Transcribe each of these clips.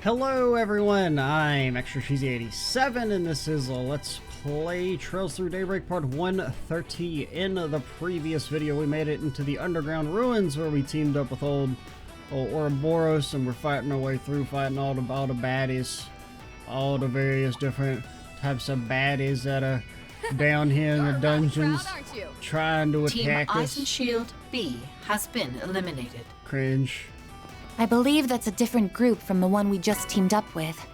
Hello everyone, I'm Extra Cheesy 87 and this is Let's Play Trails Through Daybreak Part 130. In the previous video we made it into the underground ruins where we teamed up with old Ouroboros and we're fighting our way through, fighting all the baddies, all the various different types of baddies that are down here in the dungeons trying to attack us. Team Ice and Shield B has been eliminated. Cringe. I believe that's a different group from the one we just teamed up with.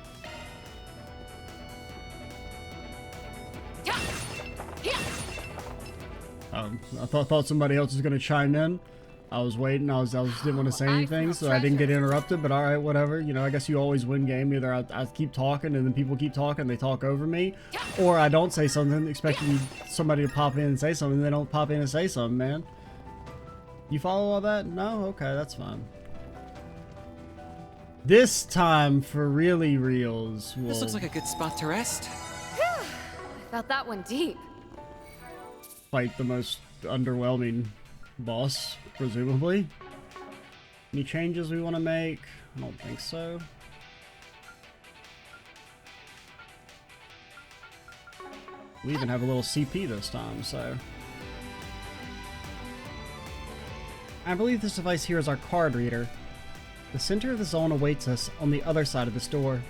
I thought somebody else was gonna chime in. I was waiting. I didn't want to say anything, so I didn't get interrupted. But all right, whatever. You know, I guess you always win game. Either I keep talking and then people keep talking, they talk over me, or I don't say something expecting somebody to pop in and say something. They don't pop in and say something, man. You follow all that? No? Okay, that's fine. This time, for really reals, This looks like a good spot to rest. I felt that one deep. Fight the most underwhelming boss, presumably. Any changes we want to make? I don't think so. We even have a little CP this time, so. I believe this device here is our card reader. The center of the zone awaits us on the other side of this door.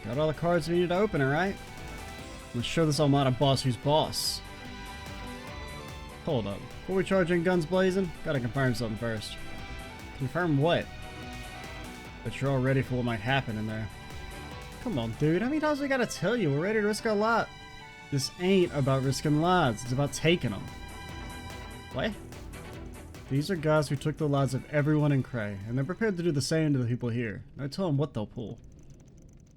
Got all the cards we need to open it, right? Let's show this Almada boss who's boss. Hold up. Before we charge in guns blazing, gotta confirm something first. Confirm what? That you're all ready for what might happen in there. Come on, dude. How many times we gotta tell you? We're ready to risk our lot. This ain't about risking lives. It's about taking them. What? These are guys who took the lives of everyone in Cray, and they're prepared to do the same to the people here. Now tell them what they'll pull.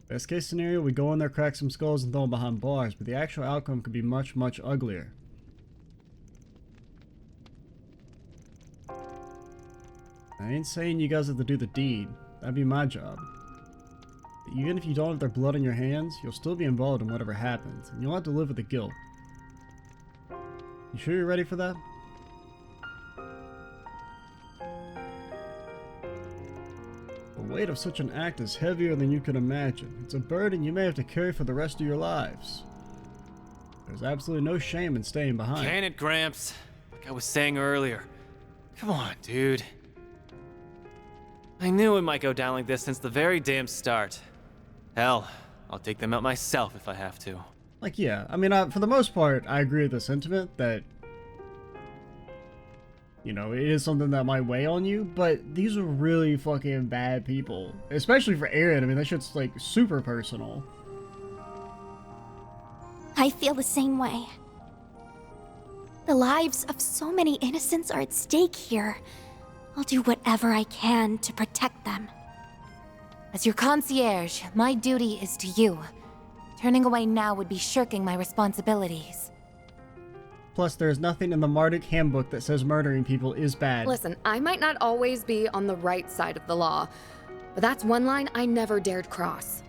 Best case scenario, we go in there, crack some skulls, and throw them behind bars, but the actual outcome could be much, much uglier. I ain't saying you guys have to do the deed. That'd be my job. But even if you don't have their blood on your hands, you'll still be involved in whatever happens, and you'll have to live with the guilt. You sure you're ready for that? The weight of such an act is heavier than you can imagine. It's a burden you may have to carry for the rest of your lives. There's absolutely no shame in staying behind. Can it, Gramps? Like I was saying earlier. Come on, dude. I knew it might go down like this since the very damn start. Hell, I'll take them out myself if I have to. Like, yeah. I mean, for the most part, I agree with the sentiment that, you know, it is something that might weigh on you, but these are really fucking bad people. Especially for Aaron. I mean, that shit's, like, super personal. I feel the same way. The lives of so many innocents are at stake here. I'll do whatever I can to protect them. As your concierge, my duty is to you. Turning away now would be shirking my responsibilities. Plus, there's nothing in the Marduk handbook that says murdering people is bad. Listen, I might not always be on the right side of the law, but that's one line I never dared cross.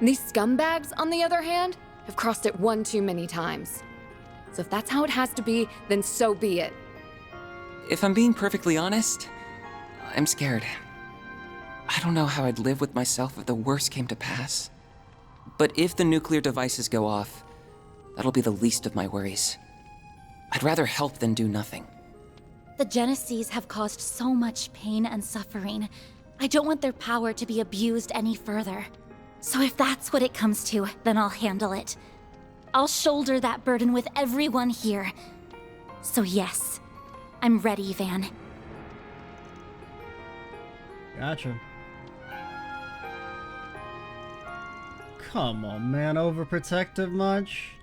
These scumbags, on the other hand, have crossed it one too many times. So if that's how it has to be, then so be it. If I'm being perfectly honest, I'm scared. I don't know how I'd live with myself if the worst came to pass. But if the nuclear devices go off, that'll be the least of my worries. I'd rather help than do nothing. The Genesees have caused so much pain and suffering. I don't want their power to be abused any further. So if that's what it comes to, then I'll handle it. I'll shoulder that burden with everyone here. So yes, I'm ready, Van. Gotcha. Come on, man. Overprotective much?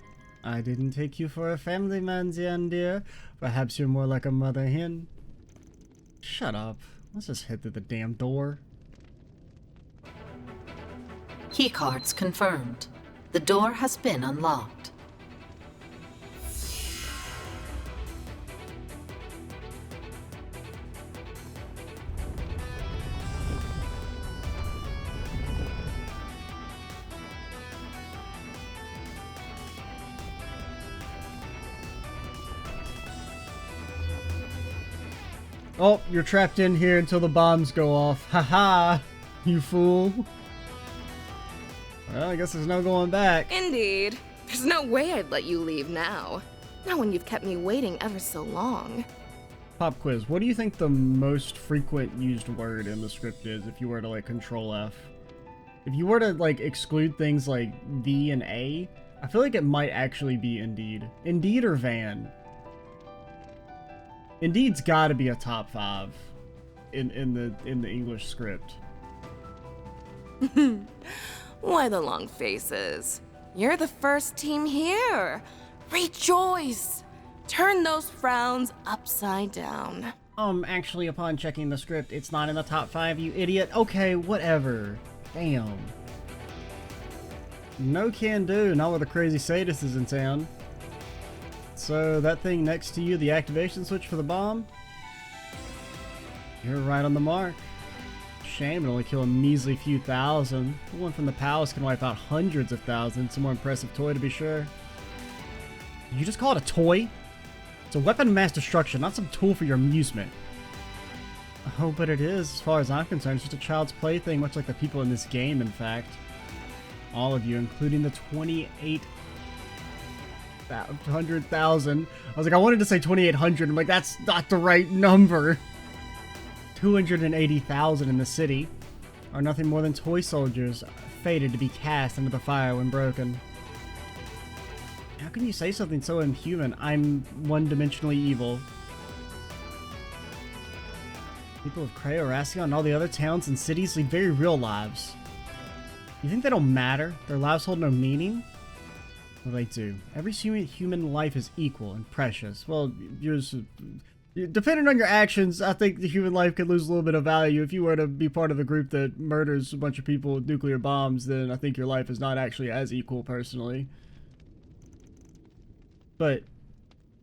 I didn't take you for a family man, Zian, dear. Perhaps you're more like a mother hen. Shut up. Let's just head through the damn door. Keycards confirmed. The door has been unlocked. Oh, you're trapped in here until the bombs go off. Haha, you fool. Well, I guess there's no going back. Indeed. There's no way I'd let you leave now. Not when you've kept me waiting ever so long. Pop quiz. What do you think the most frequent used word in the script is if you were to, like, Control F? If you were to, like, exclude things like the and a, I feel like it might actually be Indeed. Indeed or Van? Indeed's gotta be a top 5 in the English script. Why the long faces? You're the first team here. Rejoice! Turn those frowns upside down. Actually, upon checking the script, it's not in the top 5, you idiot. Okay, whatever. Damn. No can do, not with a crazy sadist is in town. So, that thing next to you, the activation switch for the bomb? You're right on the mark. Shame it only kill a measly few thousand. The one from the palace can wipe out hundreds of thousands. It's a more impressive toy to be sure. Did you just call it a toy? It's a weapon of mass destruction, not some tool for your amusement. Oh, but it is, as far as I'm concerned. It's just a child's plaything, much like the people in this game, in fact. All of you, including the 28,000. I was like, I wanted to say 2,800. I'm like, that's not the right number. 280,000 in the city are nothing more than toy soldiers, fated to be cast into the fire when broken. How can you say something so inhuman? I'm one-dimensionally evil. People of Cray, Oración, and all the other towns and cities lead very real lives. You think they don't matter? Their lives hold no meaning? Well, they do. Every human life is equal and precious. Well, yours... Depending on your actions, I think the human life could lose a little bit of value. If you were to be part of a group that murders a bunch of people with nuclear bombs, then I think your life is not actually as equal, personally. But,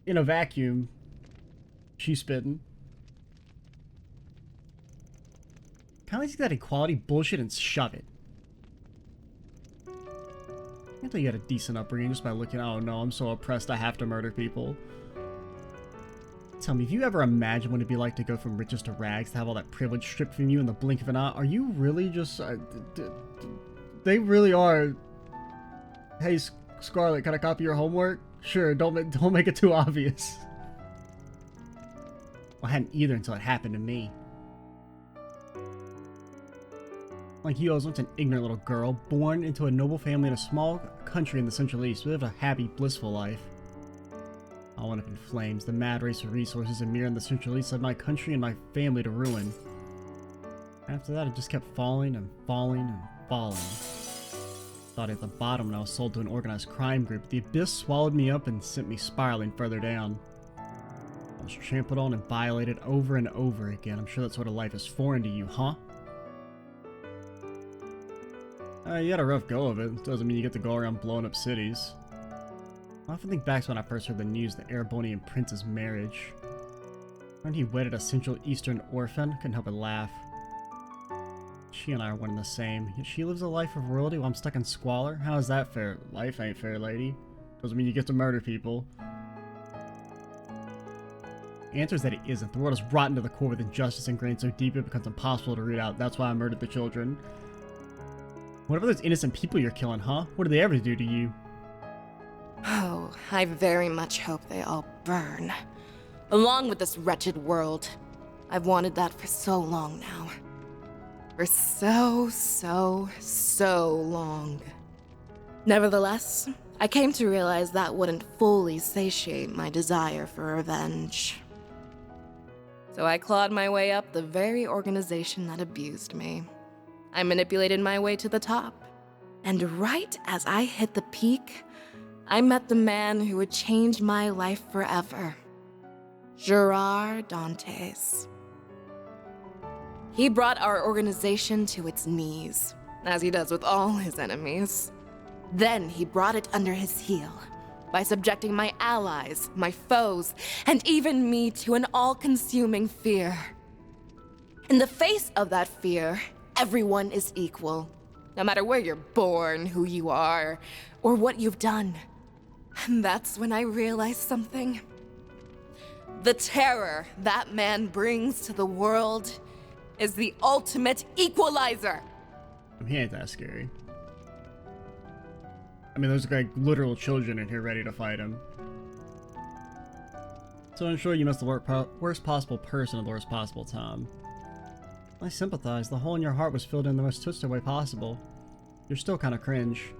in a vacuum, she's spitting. Kind of take that equality bullshit and shove it. I think you had a decent upbringing just by looking, oh no, I'm so oppressed I have to murder people. Tell me, have you ever imagined what it'd be like to go from riches to rags, to have all that privilege stripped from you in the blink of an eye? Are you really just... they really are... Hey, Scarlet, can I copy your homework? Sure, don't make it too obvious. Well, I hadn't either until it happened to me. Like you, I was once an ignorant little girl, born into a noble family in a small country in the Central East. We lived a happy, blissful life. All went up in flames. The mad race of resources and mirror in the Central East led my country and my family to ruin. After that, it just kept falling and falling and falling. Thought at the bottom when I was sold to an organized crime group. The abyss swallowed me up and sent me spiraling further down. I was trampled on and violated over and over again. I'm sure that sort of life is foreign to you, huh? You had a rough go of it. Doesn't mean you get to go around blowing up cities. I often think back to when I first heard the news of the Erebonian prince's marriage. When he wedded a Central Eastern orphan, couldn't help but laugh. She and I are one and the same. Yet she lives a life of royalty while I'm stuck in squalor. How is that fair? Life ain't fair, lady. Doesn't mean you get to murder people. The answer is that it isn't. The world is rotten to the core with injustice ingrained so deep it becomes impossible to root out. That's why I murdered the children. What about those innocent people you're killing, huh? What did they ever do to you? Oh, I very much hope they all burn. Along with this wretched world. I've wanted that for so long now. For so long. Nevertheless, I came to realize that wouldn't fully satiate my desire for revenge. So I clawed my way up the very organization that abused me. I manipulated my way to the top. And right as I hit the peak, I met the man who would change my life forever. Gerard Dantes. He brought our organization to its knees, as he does with all his enemies. Then he brought it under his heel, by subjecting my allies, my foes, and even me to an all-consuming fear. In the face of that fear, everyone is equal, no matter where you're born, who you are, or what you've done. And that's when I realized something. The terror that man brings to the world is the ultimate equalizer. He ain't that scary. I mean, there's like literal children in here ready to fight him. So ensure you miss the worst possible person at the worst possible time. I sympathize. The hole in your heart was filled in the most twisted way possible. You're still kind of cringe.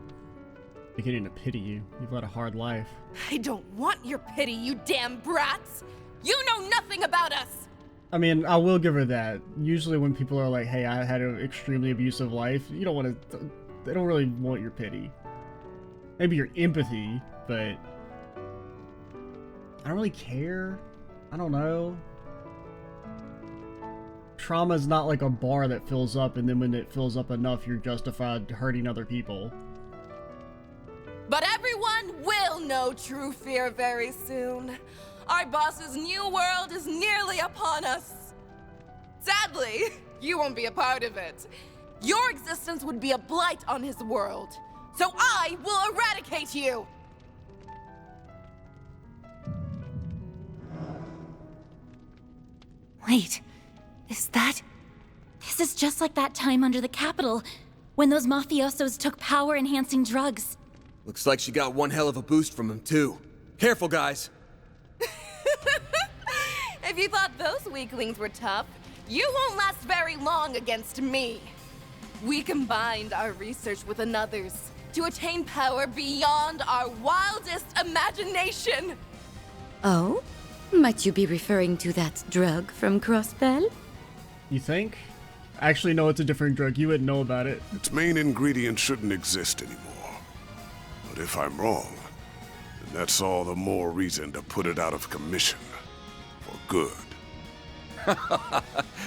Beginning to pity you. You've led a hard life. I don't want your pity, you damn brats! You know nothing about us! I mean, I will give her that. Usually when people are like, hey, I had an extremely abusive life, you don't want to... They don't really want your pity. Maybe your empathy, but... I don't really care. I don't know. Trauma is not like a bar that fills up, and then when it fills up enough, you're justified hurting other people. But everyone will know true fear very soon. Our boss's new world is nearly upon us. Sadly, you won't be a part of it. Your existence would be a blight on his world. So I will eradicate you! Wait, is that... This is just like that time under the Capitol, when those mafiosos took power-enhancing drugs. Looks like she got one hell of a boost from him, too. Careful, guys. If you thought those weaklings were tough, you won't last very long against me. We combined our research with another's to attain power beyond our wildest imagination. Oh? Might you be referring to that drug from Crossbell? You think? Actually, no, it's a different drug. You wouldn't know about it. Its main ingredient shouldn't exist anymore. But if I'm wrong, then that's all the more reason to put it out of commission. For good.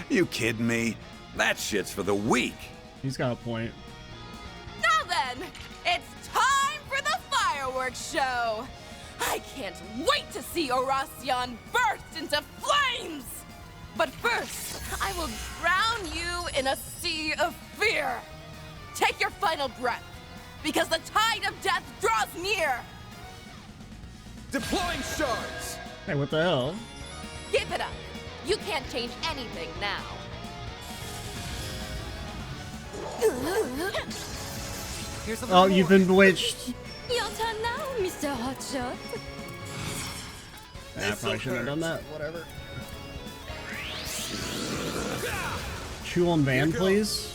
You kidding me? That shit's for the weak. He's got a point. Now then, it's time for the fireworks show! I can't wait to see Oración burst into flames! But first, I will drown you in a sea of fear. Take your final breath, because the tide of death draws near! Deploying shards! Hey, what the hell? Give it up. You can't change anything now. Here's a Oh, little you've more. been bewitched. Your turn now, Mr. Hotshot. I probably shouldn't have done that. Whatever. Chew on Van, please.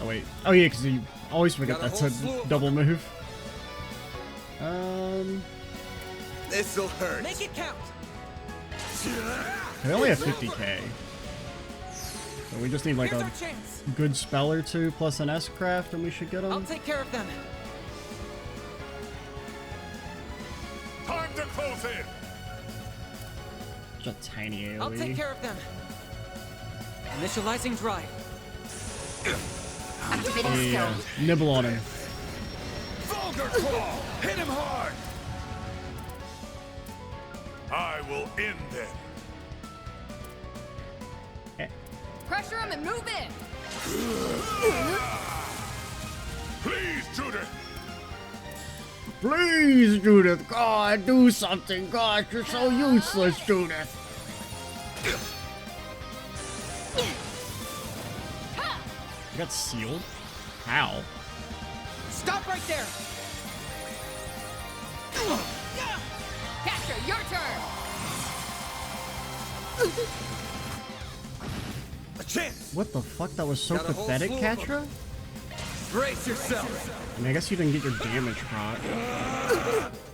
Oh wait. Oh yeah, because you always forget Got a that's whole a slew of double them. move. This'll hurt. Make it count. They only have 50k. So we just need like Here's a our chance. good spell or two plus an S-craft and we should get I'll them. take care of them. Time to close in! Just a tiny AoE. I'll take care of them. Initializing drive. Activating Yeah, skill. nibble on him. Vulgar Claw! Hit him hard! I will end them. Pressure him and move in! Please, Judith! Please, Judith, God, do something. God, you're so useless, Judith. You got sealed? How? Stop right there. Catcher, your turn! A chance! What the fuck? That was so Got a whole pathetic, slew of 'em. Katra? Brace yourself! I mean, I guess you didn't get your damage proc.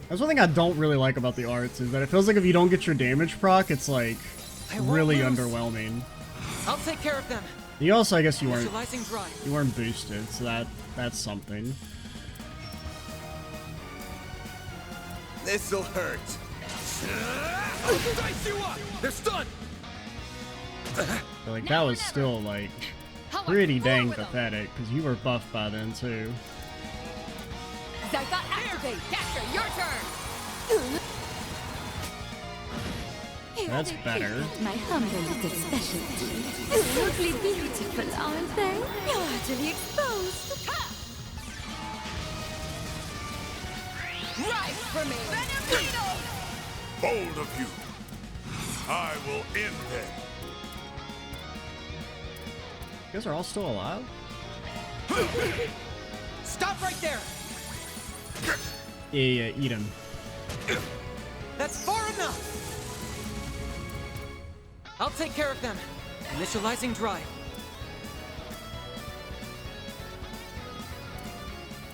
That's one thing I don't really like about the arts, is that it feels like if you don't get your damage proc, it's like I won't really lose. underwhelming. I'll take care of them. You also, I guess you Initializing drive. weren't boosted, so that's something. This'll hurt. Dice you up! They're stunned! But like that was still like How about pretty four dang with 'em? pathetic, because you were buffed by then too. Zytha, activate! Catcher, your turn! That's better. My humble little specialty. Simply beautiful, aren't they? You're utterly exposed. Right for me! Venom Bold of you. I will end them. You guys are all still alive? Stop right there. Yeah, eat him. That's far enough! I'll take care of them. Initializing drive.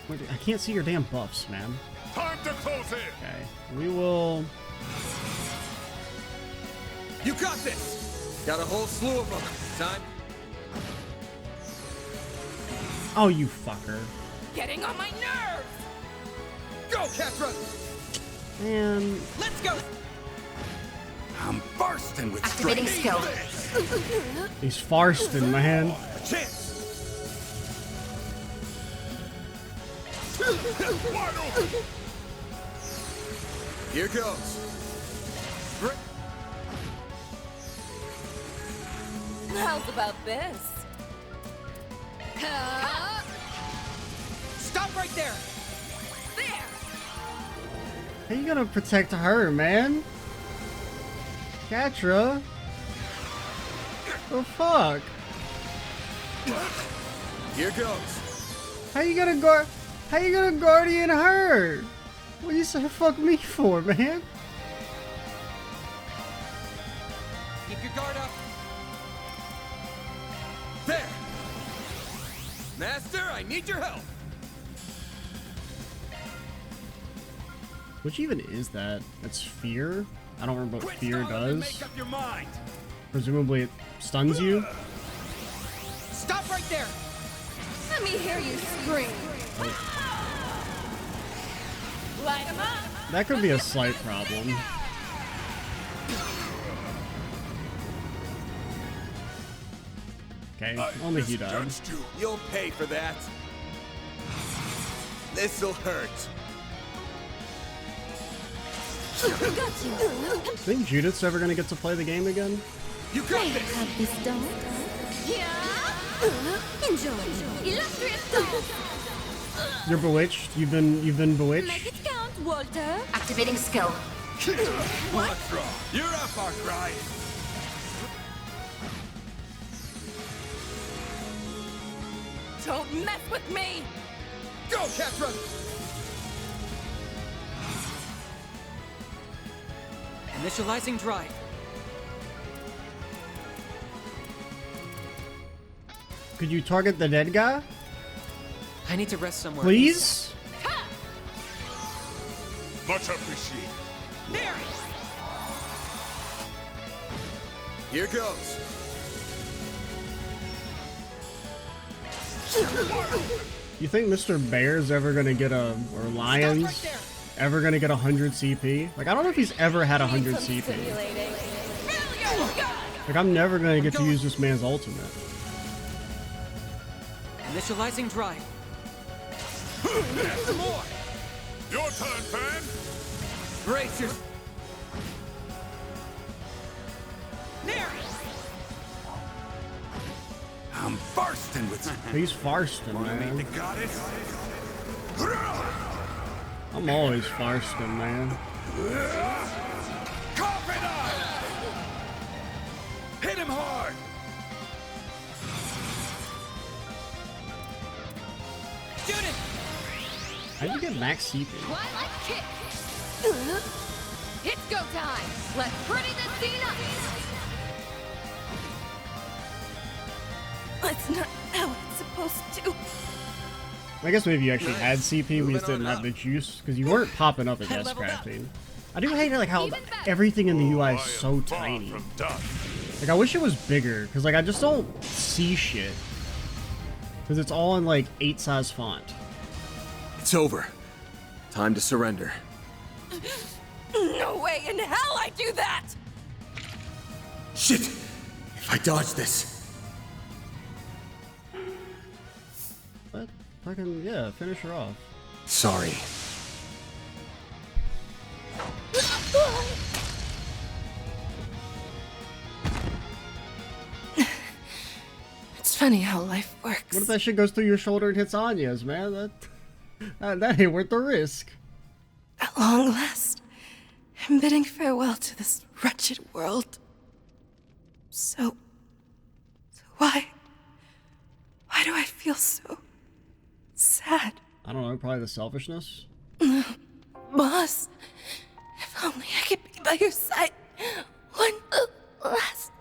Wait, I can't see your damn buffs, man. Time to close in! Okay, we will... You got this! Got a whole slew of them. Time. Oh, you fucker. Getting on my nerves! Go, Catra! Man, Let's go! I'm bursting with Activating skill. he's farsting, man. A chance! Wide open! Here goes. How's about this? Stop right there! There! How you gonna protect her, man? Catra? The fuck? Here goes. How you gonna guardian her? What do you say fuck me for, man? Keep your guard up. There! Master, I need your help! Which even is that? That's fear? I don't remember what fear does. Make up your mind! Presumably it stuns you? Stop right there! Let me hear you scream. Light 'em up! That could be a slight problem. Okay, only he died. Misjudged you. You'll pay for that. This'll hurt. Think Judith's ever gonna get to play the game again? You got this! Have this done? Yeah! Enjoy. Illustrious dance. You're bewitched? You've been bewitched? Make it count, Walter. Activating skill. You're up, Arkwright! Don't mess with me! Go, Catra! Initializing drive. Could you target the dead guy? I need to rest somewhere. Please? Much appreciated. There! Here goes. You think Mr. Bear's ever gonna get a, or Lions, ever gonna get 100 CP? Like, I don't know if he's ever had 100 CP. Like, I'm never gonna get to use this man's ultimate. Initializing drive. Some more! Your turn, fan! Brace your... There! I'm bursting with He's farsting, the man. goddess. I'm always farsting, man. Coffin on! Hit him hard! Judith! How'd you get max CP? Twilight kick! It's go time! Let's pretty this scene up! That's not how it's supposed to. I guess maybe you actually had CP, we just didn't Moving on have the juice, because you weren't popping up at desk crafting. I do hate like how everything in the UI is so tiny. From done. Like, I wish it was bigger, because like I just don't see shit. Because it's all in like 8 size font. It's over. Time to surrender. No way in hell I do that! Shit! If I dodge this... But fucking yeah, finish her off. Sorry. It's funny how life works. What if that shit goes through your shoulder and hits Anya's, man? That ain't worth the risk. At long last, I'm bidding farewell to this wretched world. So why do I feel so sad? I don't know, probably the selfishness. Boss, if only I could be by your side one last...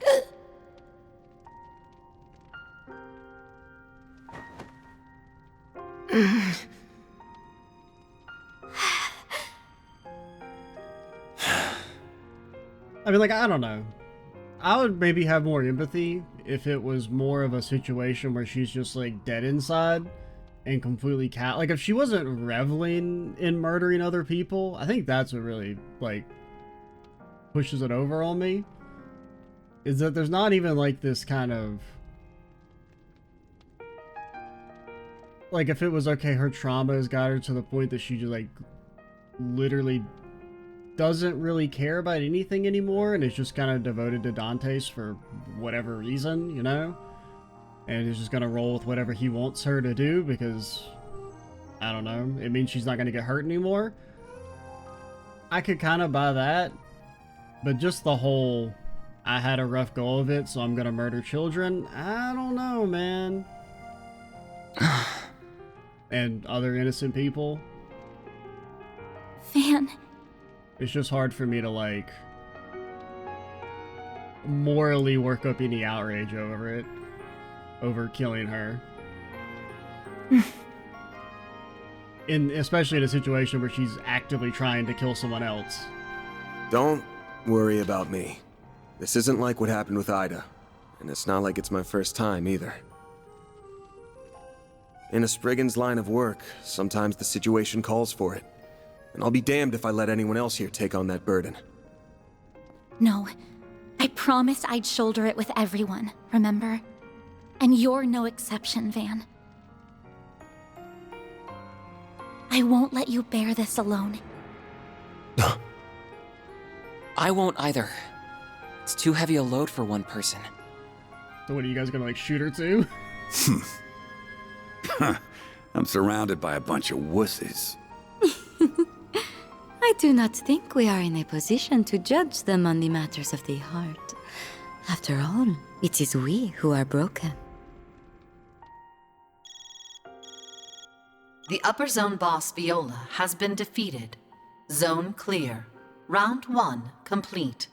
I mean, like, I don't know. I would maybe have more empathy if it was more of a situation where she's just, like, dead inside and completely like, if she wasn't reveling in murdering other people, I think that's what really, like, pushes it over on me. Is that there's not even, like, this kind of... Like, if it was, okay, her trauma has got her to the point that she just, like, literally doesn't really care about anything anymore and is just kind of devoted to Dante's for whatever reason, you know? And is just gonna roll with whatever he wants her to do because, I don't know, it means she's not gonna get hurt anymore. I could kind of buy that, but just the whole, I had a rough go of it, so I'm gonna murder children, I don't know, man. And other innocent people. Van. It's just hard for me to, like, morally work up any outrage over it. Over killing her. Especially in a situation where she's actively trying to kill someone else. Don't worry about me. This isn't like what happened with Ida, and it's not like it's my first time either. In a Spriggan's line of work, sometimes the situation calls for it. And I'll be damned if I let anyone else here take on that burden. No. I promised I'd shoulder it with everyone, remember? And you're no exception, Van. I won't let you bear this alone. I won't either. It's too heavy a load for one person. So what, are you guys gonna, like, shoot her too? I'm surrounded by a bunch of wusses. I do not think we are in a position to judge them on the matters of the heart. After all, it is we who are broken. The upper zone boss Viola has been defeated. Zone clear. Round 1 complete.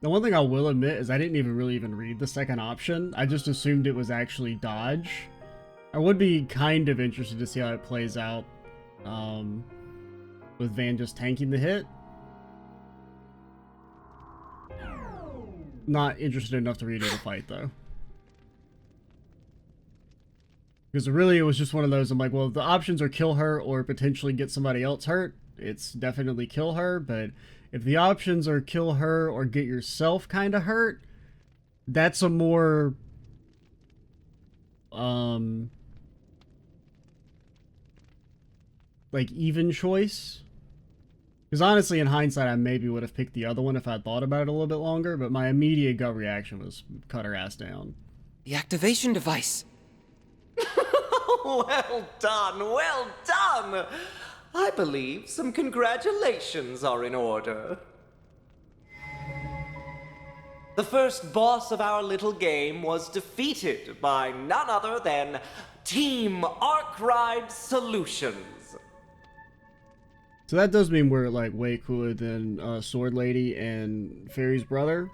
The one thing I will admit is I didn't even really read the second option. I just assumed it was actually dodge. I would be kind of interested to see how it plays out. With Van just tanking the hit. Not interested enough to read it a fight though. Because really it was just one of those, I'm like, well, the options are kill her or potentially get somebody else hurt. It's definitely kill her, but if the options are kill her or get yourself kind of hurt, that's a more like even choice. Because honestly, in hindsight, I maybe would have picked the other one if I'd thought about it a little bit longer, but my immediate gut reaction was cut her ass down. The activation device. Well done, well done! I believe some congratulations are in order. The first boss of our little game was defeated by none other than Team Arkwright Solutions. So that does mean we're, like, way cooler than Sword Lady and Fairy's brother.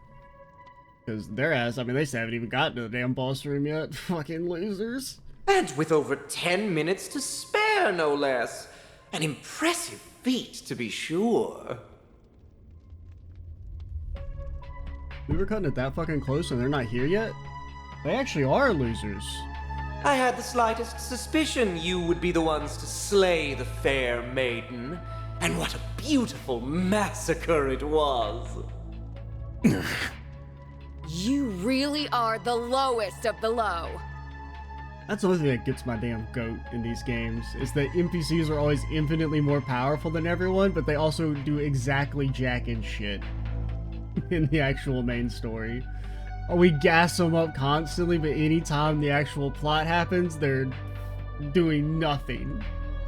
Because their ass, I mean, they still haven't even gotten to the damn boss room yet. Fucking losers. And with over 10 minutes to spare, no less. An impressive feat, to be sure. We were cutting it that fucking close and they're not here yet? They actually are losers. I had the slightest suspicion you would be the ones to slay the fair maiden. And what a beautiful massacre it was. You really are the lowest of the low. That's the only thing that gets my damn goat in these games, is that NPCs are always infinitely more powerful than everyone, but they also do exactly jack and shit in the actual main story. We gas them up constantly, but anytime the actual plot happens, they're doing nothing.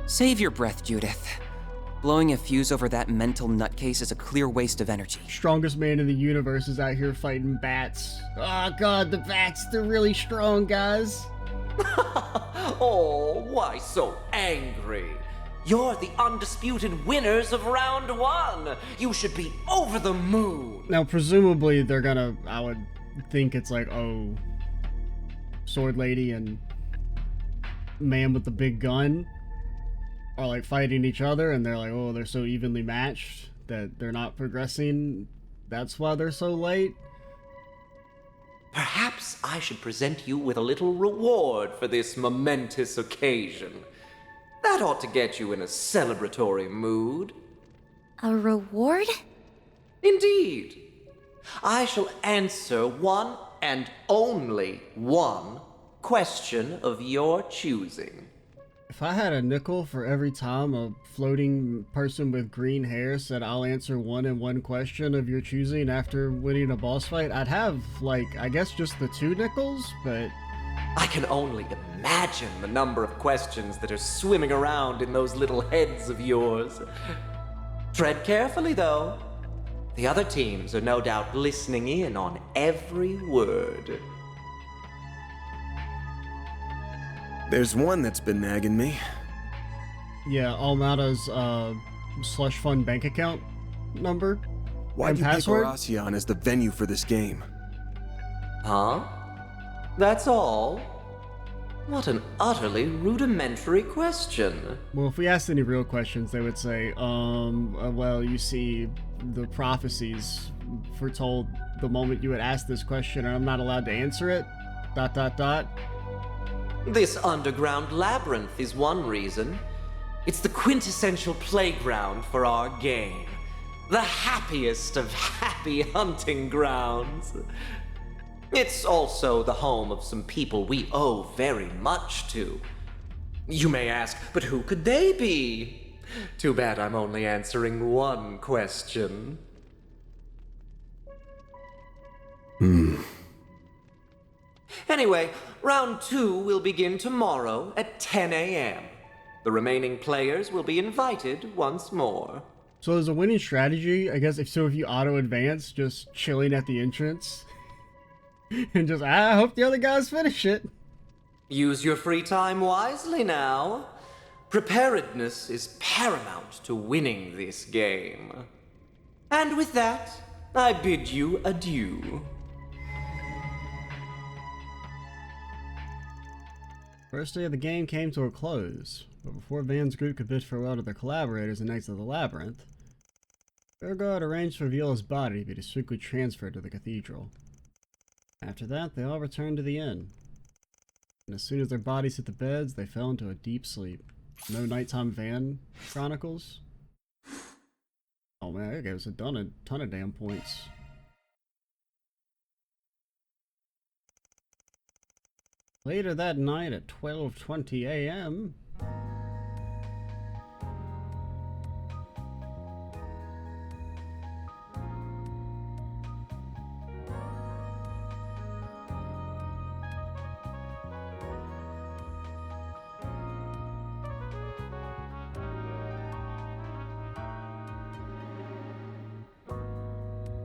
Save your breath, Judith. Blowing a fuse over that mental nutcase is a clear waste of energy. Strongest man in the universe is out here fighting bats. Oh god, the bats, they're really strong, guys. Oh, why so angry? You're the undisputed winners of round 1. You should be over the moon. Now, presumably, they're gonna, I would think it's like, oh, Sword Lady and Man with the big gun are like fighting each other, and they're like, oh, they're so evenly matched that they're not progressing. That's why they're so late. Perhaps I should present you with a little reward for this momentous occasion. That ought to get you in a celebratory mood. A reward? Indeed. I shall answer one and only one question of your choosing. If I had a nickel for every time a floating person with green hair said I'll answer one and one question of your choosing after winning a boss fight, I'd have, like, I guess just the 2 nickels, but... I can only imagine the number of questions that are swimming around in those little heads of yours. Tread carefully, though. The other teams are no doubt listening in on every word. There's one that's been nagging me. Yeah, Almada's slush fund bank account number. Why'd you pick password? Oración as the venue for this game? Huh? That's all? What an utterly rudimentary question. Well, if we asked any real questions, they would say, well, you see, the prophecies foretold the moment you would ask this question, and I'm not allowed to answer it. ... This underground labyrinth is one reason. It's the quintessential playground for our game. The happiest of happy hunting grounds. It's also the home of some people we owe very much to. You may ask, but who could they be? Too bad I'm only answering one question. Anyway, round 2 will begin tomorrow at 10 a.m. The remaining players will be invited once more. So there's a winning strategy, I guess, if you auto-advance, just chilling at the entrance. And just, I hope the other guys finish it. Use your free time wisely now. Preparedness is paramount to winning this game. And with that, I bid you adieu. First day of the game came to a close, but before Van's group could bid farewell to their collaborators and exit the labyrinth, Virgo had arranged for Viola's body to be discreetly transferred to the cathedral. After that, they all returned to the inn, and as soon as their bodies hit the beds, they fell into a deep sleep. No nighttime Van chronicles. Oh man, that gave us a ton of damn points. Later that night at 12:20 a.m.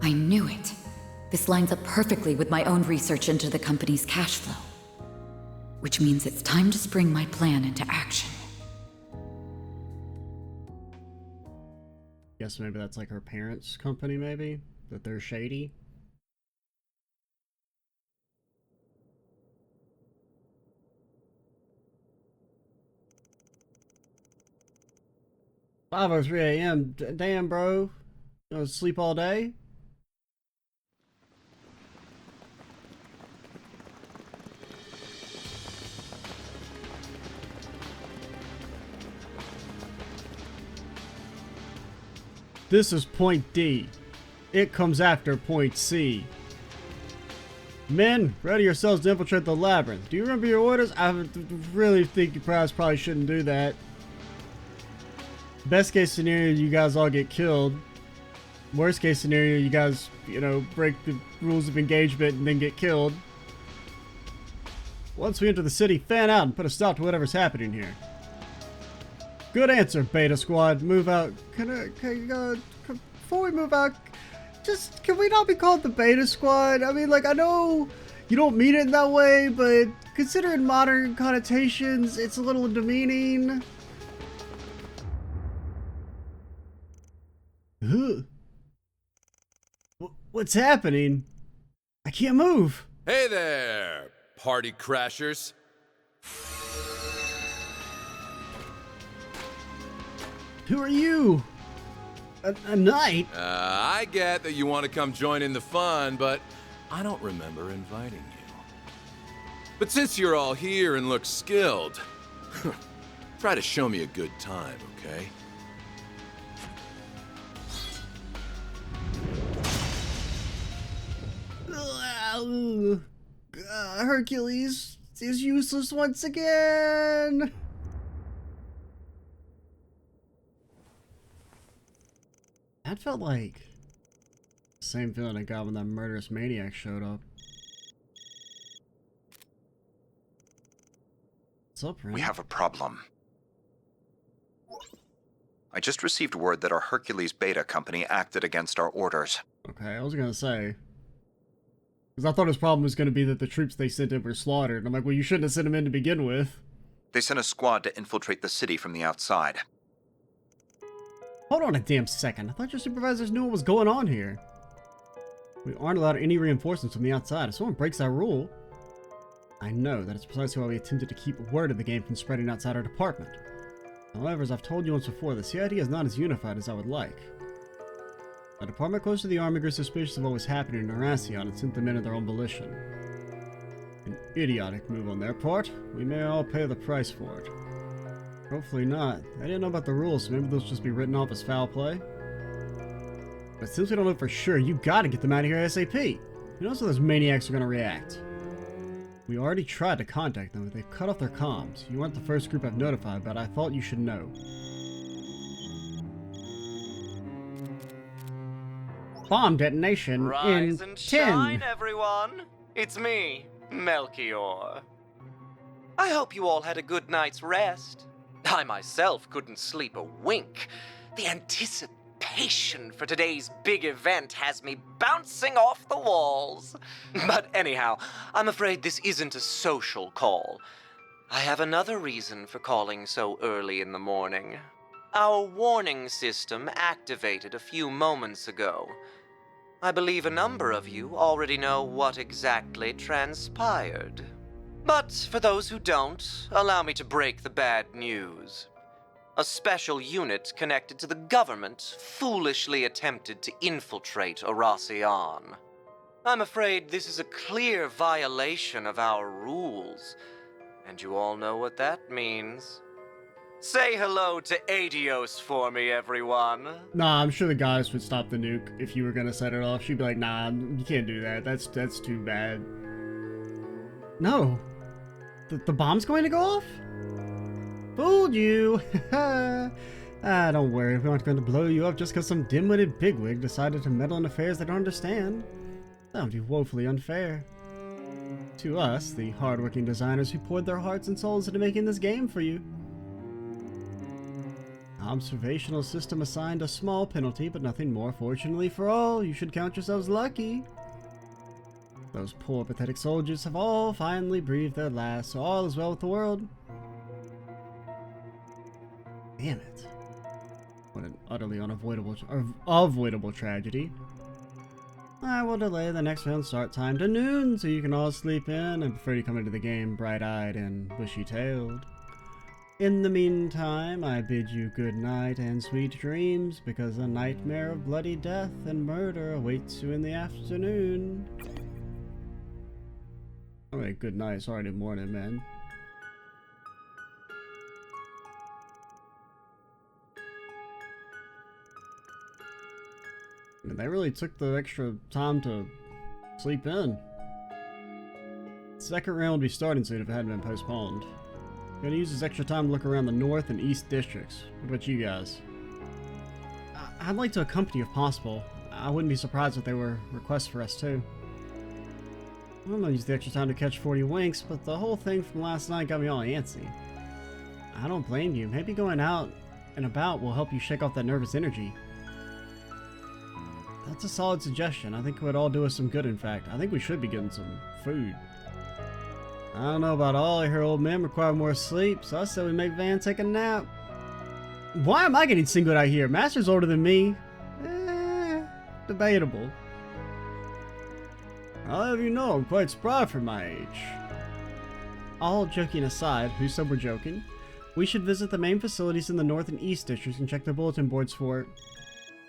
I knew it. This lines up perfectly with my own research into the company's cash flow. Which means it's time to spring my plan into action. Guess maybe that's like her parents' company, maybe? That they're shady? "5:03 a.m. Damn, bro. You gonna sleep all day?" This is point D. It comes after point C. Men, ready yourselves to infiltrate the labyrinth. Do you remember your orders? I really think you probably shouldn't do that. Best case scenario, you guys all get killed. Worst case scenario, you guys, break the rules of engagement and then get killed. Once we enter the city, fan out and put a stop to whatever's happening here. Good answer, Beta Squad. Move out. Before we move out, can we not be called the Beta Squad? I mean, I know you don't mean it in that way, but considering modern connotations, it's a little demeaning. Ugh. What's happening? I can't move. Hey there, party crashers. Who are you? A knight? I get that you want to come join in the fun, but I don't remember inviting you. But since you're all here and look skilled, try to show me a good time, okay? Hercules is useless once again. That felt like the same feeling I got when that murderous maniac showed up. What's up, Ren? We have a problem. I just received word that our Hercules Beta company acted against our orders. Okay, I was gonna say. Because I thought his problem was gonna be that the troops they sent in were slaughtered. I'm like, well, you shouldn't have sent them in to begin with. They sent a squad to infiltrate the city from the outside. Hold on a damn second. I thought your supervisors knew what was going on here. We aren't allowed any reinforcements from the outside. If someone breaks that rule, I know that is precisely why we attempted to keep word of the game from spreading outside our department. However, as I've told you once before, the CID is not as unified as I would like. A department close to the army grew suspicious of what was happening in Oración and sent them in of their own volition. An idiotic move on their part. We may all pay the price for it. Hopefully not. I didn't know about the rules, so maybe they'll just be written off as foul play. But since we don't know for sure, you gotta get them out of here ASAP. Who knows how those maniacs are gonna react? We already tried to contact them, but they've cut off their comms. You weren't the first group I've notified, but I thought you should know. Bomb detonation Rise in and 10. shine, everyone. It's me, Melchior. I hope you all had a good night's rest. I myself couldn't sleep a wink. The anticipation for today's big event has me bouncing off the walls. But anyhow, I'm afraid this isn't a social call. I have another reason for calling so early in the morning. Our warning system activated a few moments ago. I believe a number of you already know what exactly transpired. But for those who don't, allow me to break the bad news. A special unit connected to the government foolishly attempted to infiltrate Oración. I'm afraid this is a clear violation of our rules, and you all know what that means. Say hello to Adios for me, everyone. Nah, I'm sure the guys would stop the nuke if you were gonna set it off. She'd be like, nah, you can't do that. That's too bad. No. The bomb's going to go off? Fooled you! Don't worry. We aren't going to blow you up just because some dim-witted bigwig decided to meddle in affairs they don't understand. That would be woefully unfair. To us, the hard-working designers who poured their hearts and souls into making this game for you. Observational system assigned a small penalty, but nothing more. Fortunately for all, you should count yourselves lucky. Those poor, pathetic soldiers have all finally breathed their last, so all is well with the world. Damn it. What an utterly avoidable tragedy. I will delay the next round start time to noon, so you can all sleep in. I prefer you come into the game bright-eyed and bushy-tailed. In the meantime, I bid you good night and sweet dreams, because a nightmare of bloody death and murder awaits you in the afternoon. Alright, good night. It's already morning, man. I mean, they really took the extra time to sleep in. Second round would be starting soon if it hadn't been postponed. Gonna use this extra time to look around the north and east districts. What about you guys? I'd like to accompany if possible. I wouldn't be surprised if there were requests for us too. I'm gonna use the extra time to catch 40 winks, but the whole thing from last night got me all antsy. I don't blame you. Maybe going out and about will help you shake off that nervous energy. That's a solid suggestion. I think it would all do us some good, in fact. I think we should be getting some food. I don't know about all. I hear old men require more sleep, so I say we make Van take a nap. Why am I getting singled out here? Master's older than me. Debatable. I'll have you know, I'm quite spry for my age. All joking aside, who said we're joking? We should visit the main facilities in the North and East districts and check the bulletin boards for...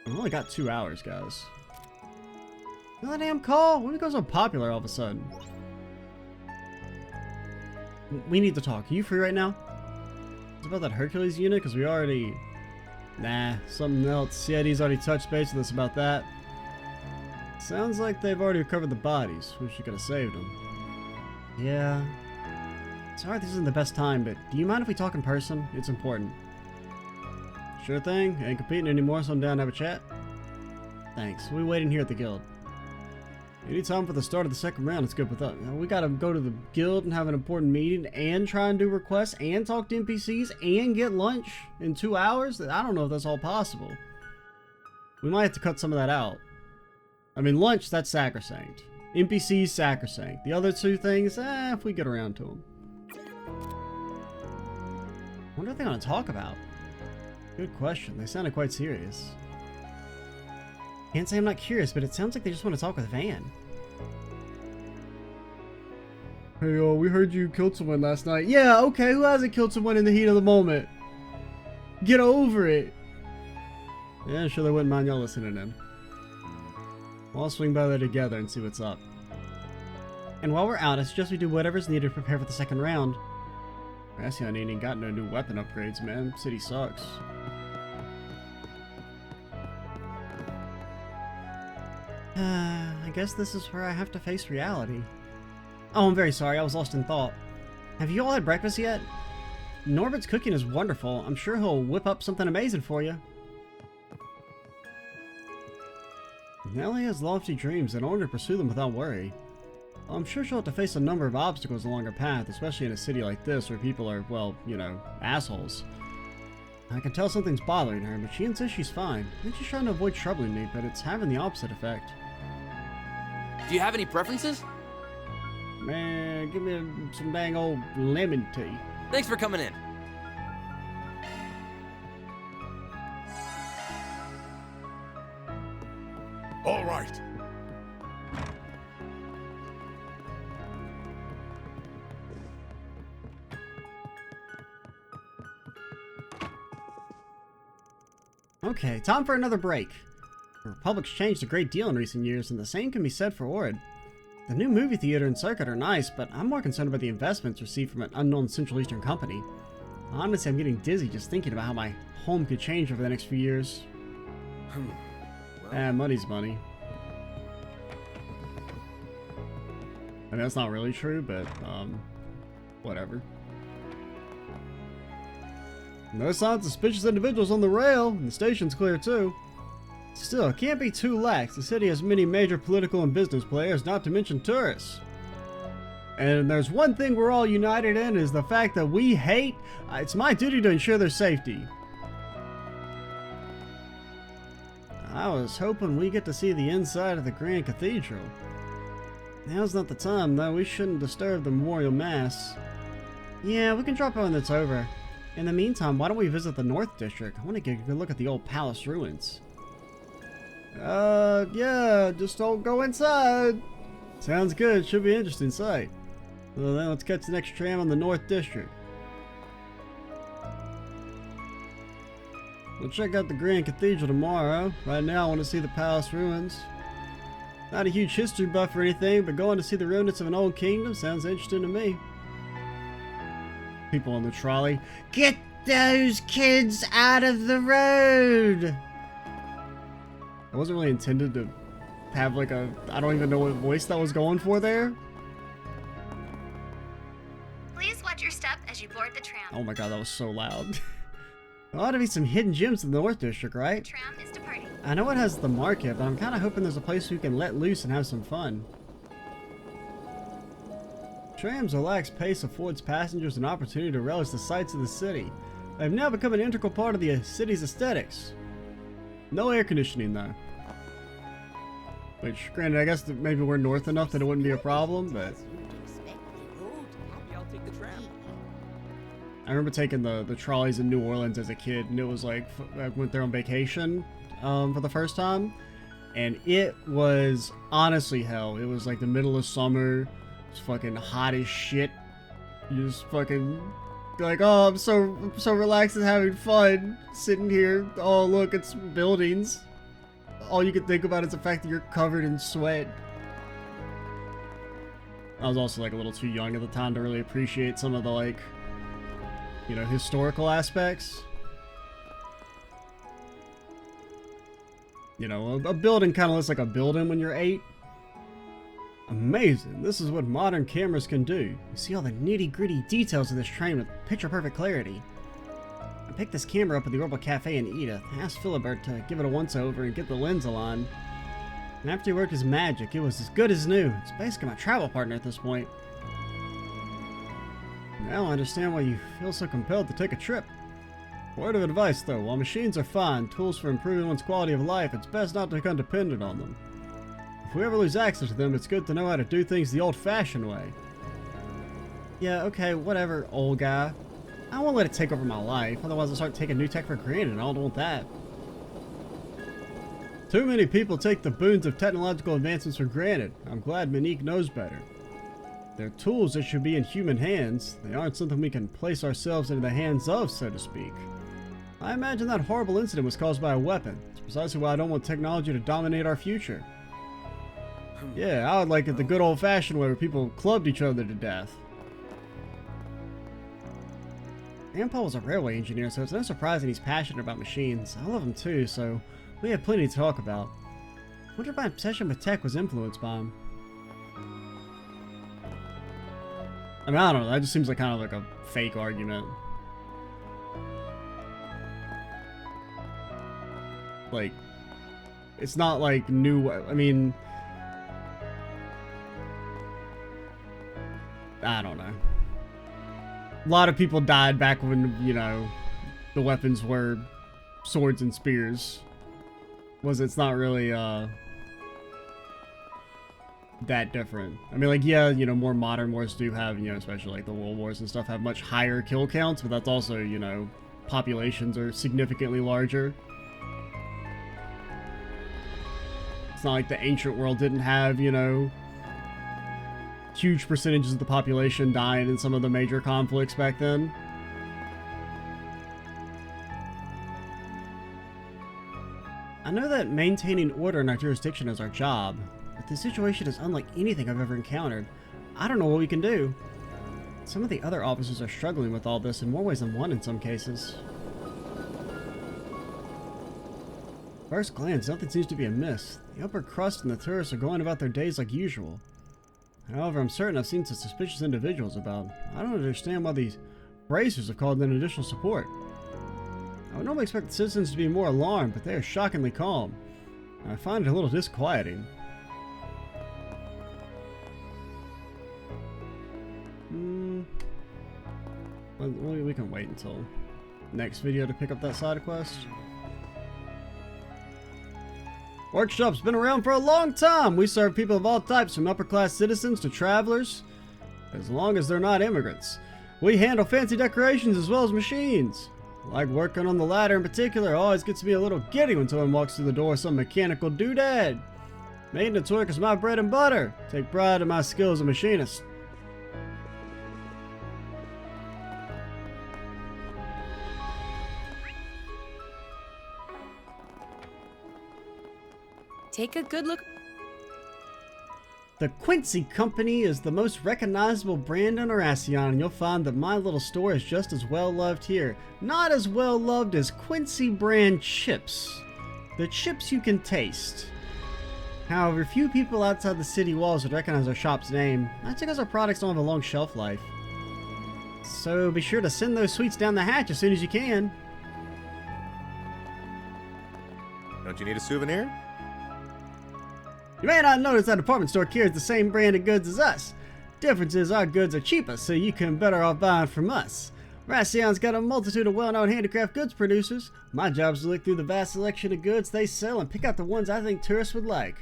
We've only got 2 hours, guys. You know that damn call? When did it go so popular all of a sudden? We need to talk. Are you free right now? It's about that Hercules unit, because we already... Nah, something else. Yeti's already touched base with us about that. Sounds like they've already recovered the bodies. Wish you could have saved them. Yeah. Sorry this isn't the best time, but do you mind if we talk in person? It's important. Sure thing. Ain't competing anymore, so I'm down to have a chat. Thanks. We'll be waiting here at the guild. Anytime for the start of the second round, it's good with us. We gotta go to the guild and have an important meeting and try and do requests and talk to NPCs and get lunch in 2 hours? I don't know if that's all possible. We might have to cut some of that out. I mean, lunch, that's sacrosanct. NPCs, sacrosanct. The other 2 things, if we get around to them. What are they going to talk about? Good question. They sounded quite serious. Can't say I'm not curious, but it sounds like they just want to talk with Van. Hey, we heard you killed someone last night. Yeah, okay, who hasn't killed someone in the heat of the moment? Get over it. Yeah, sure they wouldn't mind y'all listening in. We'll all swing by there together and see what's up. And while we're out, I suggest we do whatever's needed to prepare for the second round. Oración ain't got no new weapon upgrades, man. City sucks. I guess this is where I have to face reality. Oh, I'm very sorry, I was lost in thought. Have you all had breakfast yet? Norbert's cooking is wonderful. I'm sure he'll whip up something amazing for you. Nellie has lofty dreams and order to pursue them without worry. I'm sure she'll have to face a number of obstacles along her path, especially in a city like this where people are, well, you know, assholes. I can tell something's bothering her, but she insists she's fine. I think she's trying to avoid troubling me, but it's having the opposite effect. Do you have any preferences? Man, give me some dang old lemon tea. Thanks for coming in. All right. Okay, time for another break. The Republic's changed a great deal in recent years, and the same can be said for Ord. The new movie theater and circuit are nice, but I'm more concerned about the investments received from an unknown Central Eastern company. Honestly, I'm getting dizzy just thinking about how my home could change over the next few years. Money's money. I mean, that's not really true, but, whatever. No signs of suspicious individuals on the rail, and the station's clear too. Still, it can't be too lax. The city has many major political and business players, not to mention tourists. And there's one thing we're all united in, is the fact that we hate. It's my duty to ensure their safety. I was hoping we get to see the inside of the Grand Cathedral. Now's not the time, though. We shouldn't disturb the memorial mass. Yeah, we can drop by when it's over. In the meantime, why don't we visit the North District? I want to get a good look at the old palace ruins. Yeah, just don't go inside. Sounds good. Should be an interesting sight. Well then, let's catch the next tram on the North District. We'll check out the Grand Cathedral tomorrow. Right now, I want to see the palace ruins. Not a huge history buff or anything, but going to see the remnants of an old kingdom sounds interesting to me. People on the trolley. Get those kids out of the road! I wasn't really intended to have like a... I don't even know what voice that was going for there. Please watch your step as you board the tram. Oh my god, that was so loud. There ought to be some hidden gems in the North District, right? Tram is departing. I know it has the market, but I'm kind of hoping there's a place we can let loose and have some fun. Tram's relaxed pace affords passengers an opportunity to relish the sights of the city. They've now become an integral part of the city's aesthetics. No air conditioning, though. Which, granted, I guess that maybe we're north enough that it wouldn't be a problem, but... I remember taking the trolleys in New Orleans as a kid, and it was like, I went there on vacation for the first time. And it was honestly hell. It was like the middle of summer. It was fucking hot as shit. You just fucking like, oh, I'm so relaxed and having fun sitting here. Oh, look, it's buildings. All you can think about is the fact that you're covered in sweat. I was also like a little too young at the time to really appreciate some of the like, you know, historical aspects. You know, a building kind of looks like a building when you're 8. Amazing. This is what modern cameras can do. You see all the nitty-gritty details of this train with picture-perfect clarity. I picked this camera up at the Orbital Cafe in Edith. I asked Philibert to give it a once-over and get the lens aligned. And after he worked his magic, it was as good as new. It's basically my travel partner at this point. Now I understand why you feel so compelled to take a trip. Word of advice though, while machines are fine, tools for improving one's quality of life, it's best not to become dependent on them. If we ever lose access to them, it's good to know how to do things the old-fashioned way. Yeah, okay, whatever, old guy. I won't let it take over my life, otherwise I'll start taking new tech for granted, and I don't want that. Too many people take the boons of technological advancements for granted. I'm glad Monique knows better. They're tools that should be in human hands. They aren't something we can place ourselves into the hands of, so to speak. I imagine that horrible incident was caused by a weapon. It's precisely why I don't want technology to dominate our future. Yeah, I would like it the good old-fashioned way where people clubbed each other to death. Grandpa was a railway engineer, so it's no surprise that he's passionate about machines. I love him too, so we have plenty to talk about. I wonder if my obsession with tech was influenced by him. I mean, I don't know, that just seems like kind of like a fake argument. Like, it's not like new, I mean, I don't know. A lot of people died back when, you know, the weapons were swords and spears. It's not really, that different. I mean, like, yeah, you know, more modern wars do have, you know, especially like the world wars and stuff, have much higher kill counts, but that's also, you know, populations are significantly larger. It's not like the ancient world didn't have, you know, huge percentages of the population dying in some of the major conflicts back then. I know that maintaining order in our jurisdiction is our job, but this situation is unlike anything I've ever encountered. I don't know what we can do. Some of the other officers are struggling with all this in more ways than one in some cases. First glance, nothing seems to be amiss. The upper crust and the tourists are going about their days like usual. However, I'm certain I've seen some suspicious individuals about. I don't understand why these bracers have called in additional support. I would normally expect the citizens to be more alarmed, but they are shockingly calm. I find it a little disquieting. Well, we can wait until next video to pick up that side quest. Workshop's been around for a long time. We serve people of all types, from upper-class citizens to travelers, as long as they're not immigrants. We handle fancy decorations as well as machines. Like working on the ladder in particular, always gets me a little giddy when someone walks through the door with some mechanical doodad. Maintenance work is my bread and butter. Take pride in my skill as a machinist. Take a good look. The Quincy Company is the most recognizable brand on Oración, and you'll find that my little store is just as well loved here. Not as well loved as Quincy brand chips. The chips you can taste. However, few people outside the city walls would recognize our shop's name. That's because our products don't have a long shelf life. So be sure to send those sweets down the hatch as soon as you can. Don't you need a souvenir? You may not notice that department store carries the same brand of goods as us. Difference is our goods are cheaper, so you can better off buying from us. Oración's got a multitude of well-known handicraft goods producers. My job is to look through the vast selection of goods they sell and pick out the ones I think tourists would like.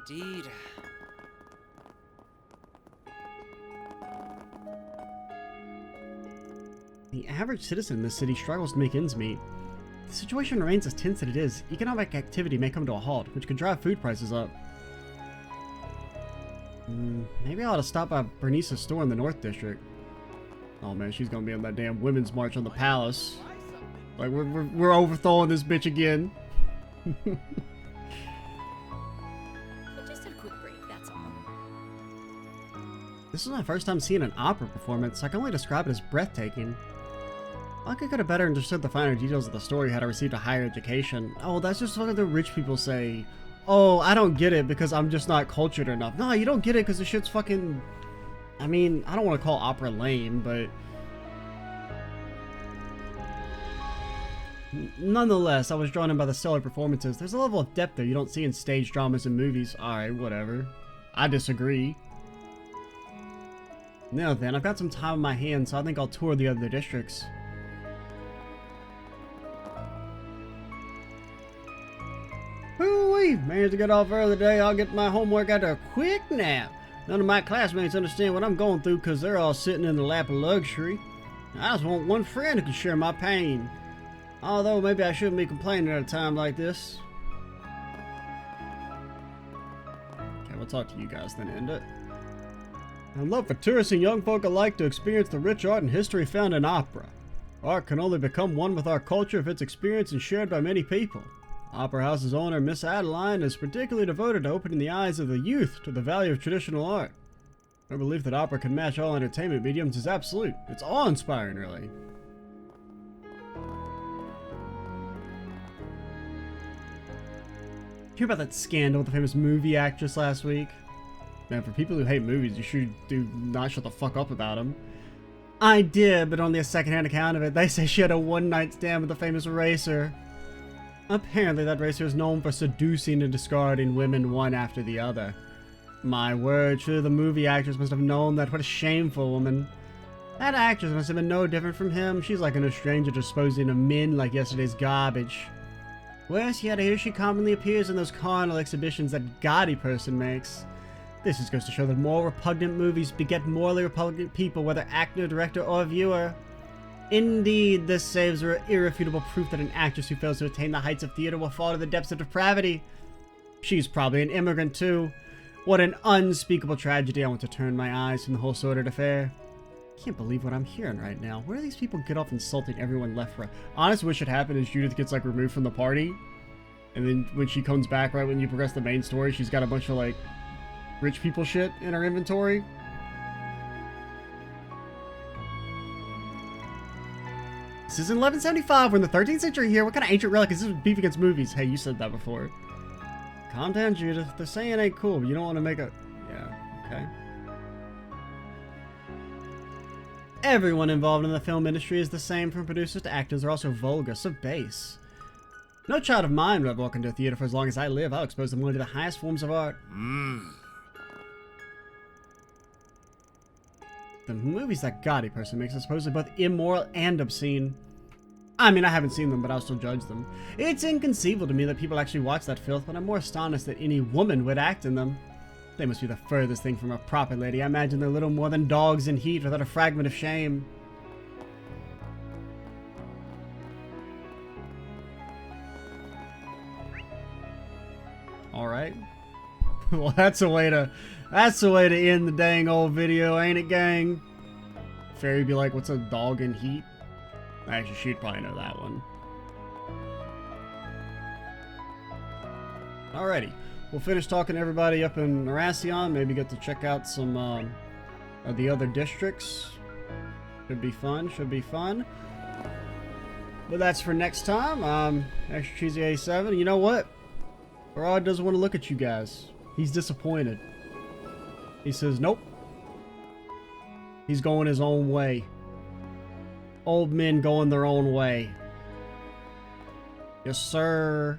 Indeed. The average citizen in this city struggles to make ends meet. the situation remains as tense as it is, economic activity may come to a halt, which could drive food prices up. Maybe I ought to stop by Bernice's store in the North District. Oh man, she's gonna be on that damn women's march on the palace. Like, we're overthrowing this bitch again. Just a quick break, that's all. This is my first time seeing an opera performance, so I can only describe it as breathtaking. I could have better understood the finer details of the story had I received a higher education. Oh, that's just what the rich people say. Oh, I don't get it because I'm just not cultured enough. No, you don't get it because the shit's fucking... I mean, I don't want to call opera lame, but... Nonetheless, I was drawn in by the stellar performances. There's a level of depth there you don't see in stage dramas and movies. Alright, whatever. I disagree. Now then, I've got some time on my hands, so I think I'll tour the other districts. Hoo-wee! Managed to get off early today. I'll get my homework after a quick nap. None of my classmates understand what I'm going through because they're all sitting in the lap of luxury. I just want one friend who can share my pain. Although maybe I shouldn't be complaining at a time like this. Okay, we'll talk to you guys then, end it. I love for tourists and young folk alike to experience the rich art and history found in opera. Art can only become one with our culture if it's experienced and shared by many people. Opera House's owner, Miss Adeline, is particularly devoted to opening the eyes of the youth to the value of traditional art. Her belief that opera can match all entertainment mediums is absolute. It's awe-inspiring, really. Hear about that scandal with the famous movie actress last week? Man, for people who hate movies, you should do not shut the fuck up about them. I did, but only a secondhand account of it. They say she had a one-night stand with the famous racer. Apparently, that racer is known for seducing and discarding women one after the other. My word, sure, the movie actress must have known that. What a shameful woman. That actress must have been no different from him. She's like a stranger disposing of men like yesterday's garbage. Worse yet, I hear she commonly appears in those carnal exhibitions that gaudy person makes. This just goes to show that more repugnant movies beget morally repugnant people, whether actor, director, or viewer. Indeed, this saves irrefutable proof that an actress who fails to attain the heights of theater will fall to the depths of depravity. She's probably an immigrant, too. What an unspeakable tragedy. I want to turn my eyes from the whole sordid affair. I can't believe what I'm hearing right now. Where do these people get off insulting everyone left for? Honestly, what should happen is Judith gets, like, removed from the party. And then when she comes back, right when you progress the main story, she's got a bunch of, like, rich people shit in her inventory. This is in 1175. We're in the 13th century here. What kind of ancient relic is this with beef against movies? Hey, you said that before. Calm down, Judith. They're saying it ain't cool, but you don't want to make a... Yeah, okay. Everyone involved in the film industry is the same, from producers to actors. They're also vulgar, so base. No child of mine will walk into a theater for as long as I live. I'll expose them only to the highest forms of art. The movies that gaudy person makes are supposedly both immoral and obscene. I mean, I haven't seen them, but I'll still judge them. It's inconceivable to me that people actually watch that filth, but I'm more astonished that any woman would act in them. They must be the furthest thing from a proper lady. I imagine they're little more than dogs in heat without a fragment of shame. Alright. Well, that's a way to end the dang old video, ain't it, gang? Fairy be like, what's a dog in heat? Actually, she'd probably know that one. Alrighty. We'll finish talking to everybody up in Oración. Maybe get to check out some of the other districts. Should be fun. Should be fun. But that's for next time. Extra Cheesy A7. You know what? Rod doesn't want to look at you guys. He's disappointed. He says, nope. He's going his own way. Old men going their own way. Yes, sir.